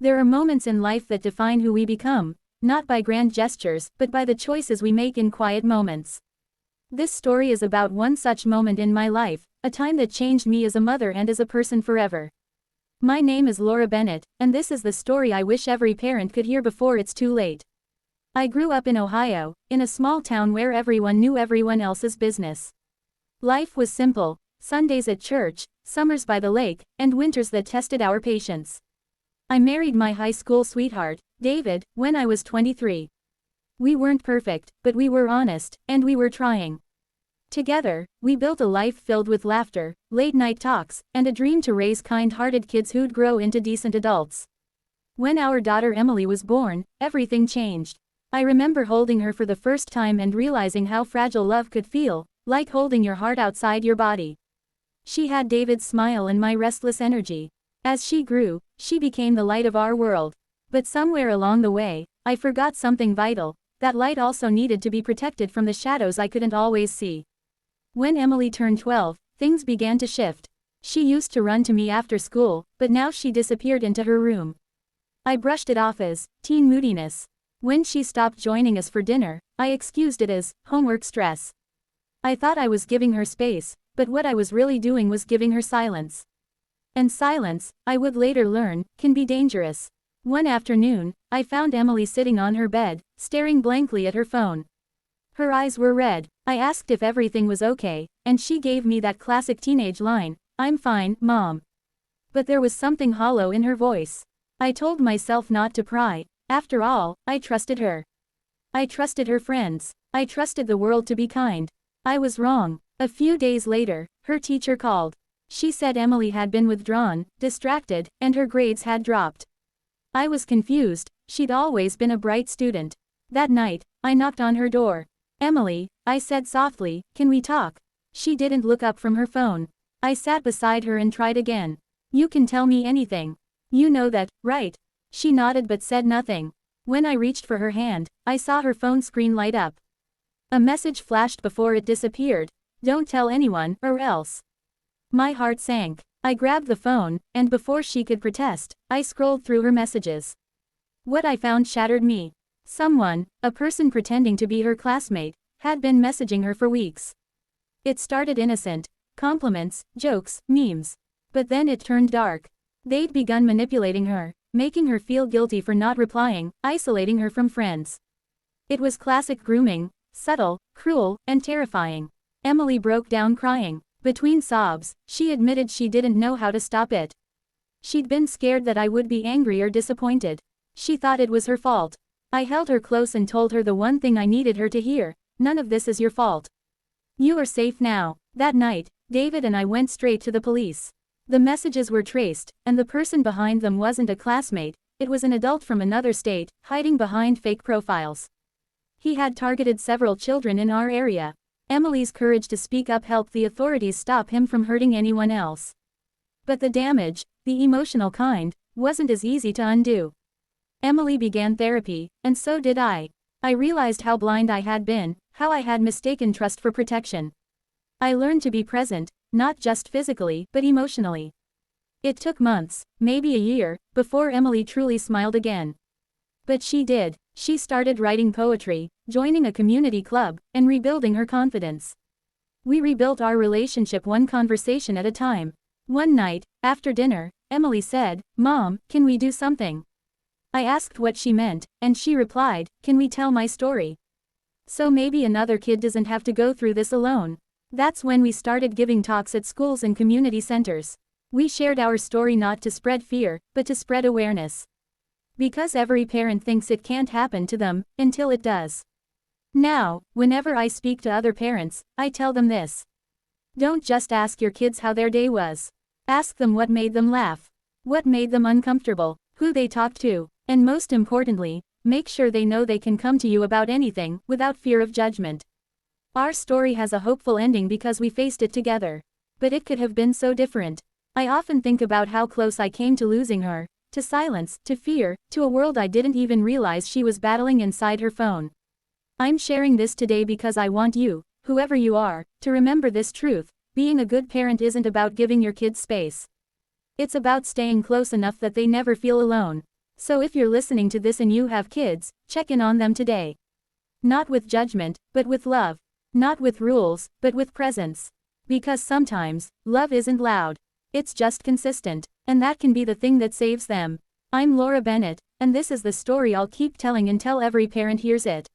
There are moments in life that define who we become, not by grand gestures, but by the choices we make in quiet moments. This story is about one such moment in my life, a time that changed me as a mother and as a person forever. My name is Laura Bennett, and this is the story I wish every parent could hear before it's too late. I grew up in Ohio, in a small town where everyone knew everyone else's business. Life was simple: Sundays at church, summers by the lake, and winters that tested our patience. I married my high school sweetheart, David, when I was 23. We weren't perfect, but we were honest, and we were trying. Together, we built a life filled with laughter, late-night talks, and a dream to raise kind-hearted kids who'd grow into decent adults. When our daughter Emily was born, everything changed. I remember holding her for the first time and realizing how fragile love could feel, like holding your heart outside your body. She had David's smile and my restless energy. As she grew, she became the light of our world. But somewhere along the way, I forgot something vital: that light also needed to be protected from the shadows I couldn't always see. When Emily turned 12, things began to shift. She used to run to me after school, but now she disappeared into her room. I brushed it off as teen moodiness. When she stopped joining us for dinner, I excused it as homework stress. I thought I was giving her space, but what I was really doing was giving her silence. And silence, I would later learn, can be dangerous. One afternoon, I found Emily sitting on her bed, staring blankly at her phone. Her eyes were red. I asked if everything was okay, and she gave me that classic teenage line, "I'm fine, Mom." But there was something hollow in her voice. I told myself not to pry. After all, I trusted her. I trusted her friends. I trusted the world to be kind. I was wrong. A few days later, her teacher called. She said Emily had been withdrawn, distracted, and her grades had dropped. I was confused. She'd always been a bright student. That night, I knocked on her door. "Emily," I said softly, "can we talk?" She didn't look up from her phone. I sat beside her and tried again. "You can tell me anything. You know that, right?" She nodded but said nothing. When I reached for her hand, I saw her phone screen light up. A message flashed before it disappeared: "Don't tell anyone, or else." My heart sank. I grabbed the phone, and before she could protest, I scrolled through her messages. What I found shattered me. Someone, a person pretending to be her classmate, had been messaging her for weeks. It started innocent: compliments, jokes, memes. But then it turned dark. They'd begun manipulating her, making her feel guilty for not replying, isolating her from friends. It was classic grooming: subtle, cruel, and terrifying. Emily broke down crying. Between sobs, she admitted she didn't know how to stop it. She'd been scared that I would be angry or disappointed. She thought it was her fault. I held her close and told her the one thing I needed her to hear: none of this is your fault. You are safe now. That night, David and I went straight to the police. The messages were traced, and the person behind them wasn't a classmate, it was an adult from another state, hiding behind fake profiles. He had targeted several children in our area. Emily's courage to speak up helped the authorities stop him from hurting anyone else. But the damage, the emotional kind, wasn't as easy to undo. Emily began therapy, and so did I. I realized how blind I had been, how I had mistaken trust for protection. I learned to be present, not just physically, but emotionally. It took months, maybe a year, before Emily truly smiled again. But she did. She started writing poetry, joining a community club, and rebuilding her confidence. We rebuilt our relationship one conversation at a time. One night, after dinner, Emily said, "Mom, can we do something?" I asked what she meant, and she replied, "Can we tell my story? So maybe another kid doesn't have to go through this alone." That's when we started giving talks at schools and community centers. We shared our story not to spread fear, but to spread awareness. Because every parent thinks it can't happen to them, until it does. Now, whenever I speak to other parents, I tell them this: don't just ask your kids how their day was. Ask them what made them laugh, what made them uncomfortable, who they talked to, and most importantly, make sure they know they can come to you about anything, without fear of judgment. Our story has a hopeful ending because we faced it together. But it could have been so different. I often think about how close I came to losing her, to silence, to fear, to a world I didn't even realize she was battling inside her phone. I'm sharing this today because I want you, whoever you are, to remember this truth: being a good parent isn't about giving your kids space. It's about staying close enough that they never feel alone. So if you're listening to this and you have kids, check in on them today. Not with judgment, but with love. Not with rules, but with presence. Because sometimes, love isn't loud. It's just consistent. And that can be the thing that saves them. I'm Laura Bennett, and this is the story I'll keep telling until every parent hears it.